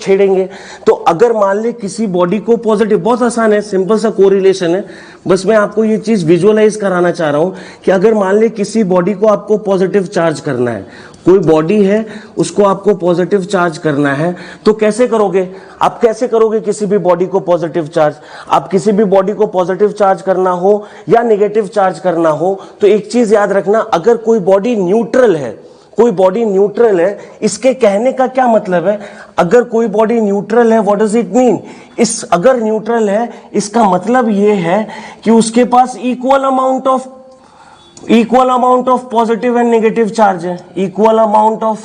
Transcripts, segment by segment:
छेड़ेंगे। तो अगर मान ले किसी बॉडी को पॉजिटिव, बहुत आसान है, सिंपल सा कोरिलेशन है, बस मैं आपको ये चीज विजुअलाइज कराना चाह रहा हूं कि अगर मान ले किसी बॉडी को आपको पॉजिटिव चार्ज करना है, कोई बॉडी है उसको आपको पॉजिटिव चार्ज करना है, तो कैसे करोगे आप? कैसे करोगे किसी भी बॉडी को पॉजिटिव चार्ज? आप किसी भी बॉडी को पॉजिटिव चार्ज करना हो या नेगेटिव चार्ज करना हो तो एक चीज याद रखना, अगर कोई बॉडी न्यूट्रल है, कोई बॉडी न्यूट्रल है, इसके कहने का क्या मतलब है? अगर कोई बॉडी न्यूट्रल है, व्हाट डज इट मीन? अगर न्यूट्रल है इसका मतलब ये है कि उसके पास equal amount of positive and negative charge है। Equal amount of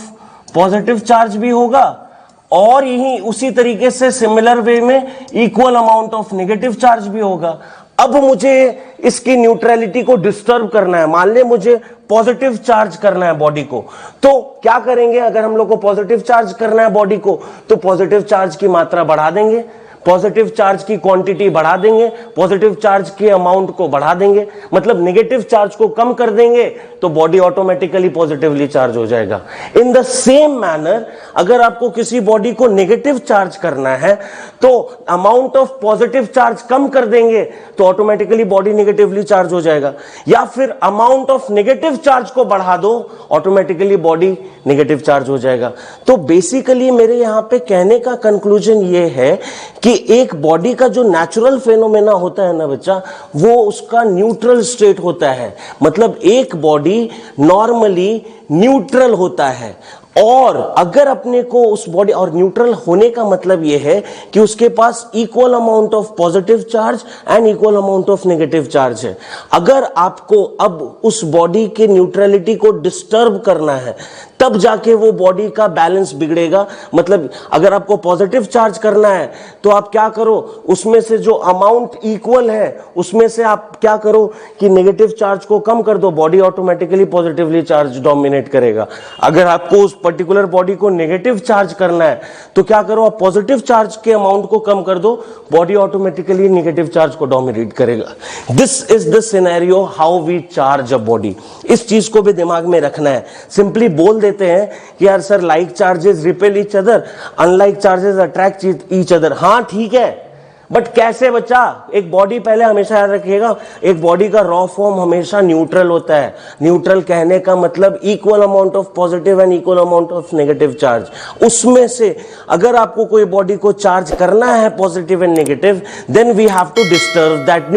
positive charge भी होगा और यही उसी तरीके से सिमिलर वे में equal amount of negative charge भी होगा। अब मुझे इसकी न्यूट्रलिटी को डिस्टर्ब करना है, मान ले मुझे पॉजिटिव चार्ज करना है बॉडी को, तो क्या करेंगे? अगर हम लोग को पॉजिटिव चार्ज करना है बॉडी को तो पॉजिटिव चार्ज की मात्रा बढ़ा देंगे, पॉजिटिव चार्ज की क्वांटिटी बढ़ा देंगे, पॉजिटिव चार्ज के अमाउंट को बढ़ा देंगे, मतलब नेगेटिव चार्ज को कम कर देंगे तो बॉडी ऑटोमेटिकली पॉजिटिवली चार्ज हो जाएगा। इन द सेम मैनर अगर आपको किसी बॉडी को नेगेटिव चार्ज करना है तो अमाउंट ऑफ पॉजिटिव चार्ज कम कर देंगे तो ऑटोमेटिकली बॉडी नेगेटिवली चार्ज हो जाएगा, या फिर अमाउंट ऑफ नेगेटिव चार्ज को बढ़ा दो, ऑटोमेटिकली बॉडी नेगेटिव चार्ज हो जाएगा। तो बेसिकली मेरे यहां पे कहने का कंक्लूजन ये है कि एक बॉडी का जो नेचुरल फेनोमेना होता है ना बच्चा, वो उसका न्यूट्रल स्टेट होता है। मतलब एक बॉडी नॉर्मली न्यूट्रल होता है, और अगर अपने को उस बॉडी, और न्यूट्रल होने का मतलब यह है कि उसके पास equal amount of positive charge and equal amount of negative charge है। अगर आपको अब उस बॉडी के न्यूट्रलिटी को डिस्टर्ब करना है तब जाके वो बॉडी का बैलेंस बिगड़ेगा। मतलब अगर आपको पॉजिटिव चार्ज करना है तो आप क्या करो, उसमें से जो अमाउंट इक्वल है उसमें से आप क्या करो कि नेगेटिव चार्ज को कम कर दो, body automatically positively charge dominate करेगा। अगर आपको उस पर्टिकुलर बॉडी को नेगेटिव चार्ज करना है तो क्या करो, आप पॉजिटिव चार्ज के अमाउंट को कम कर दो, बॉडी ऑटोमेटिकली नेगेटिव चार्ज को डोमिनेट करेगा। This is the scenario how we charge a body. इस चीज को भी दिमाग में रखना है। सिंपली बोल देते हैं कि यार sir, like charges repel each other, unlike charges attract each other. हां ठीक है, बट कैसे बच्चा? एक बॉडी, पहले हमेशा याद रखिएगा, एक बॉडी का रॉ फॉर्म हमेशा न्यूट्रल होता है। न्यूट्रल कहने का मतलब equal amount of positive and equal amount of negative charge. उसमें से अगर आपको कोई बॉडी को चार्ज करना है positive and negative, then we have to disturb that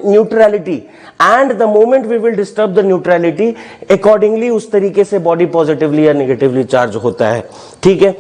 neutrality, and the moment we will disturb the neutrality, accordingly उस तरीके से बॉडी पॉजिटिवली या नेगेटिवली चार्ज होता है। ठीक है।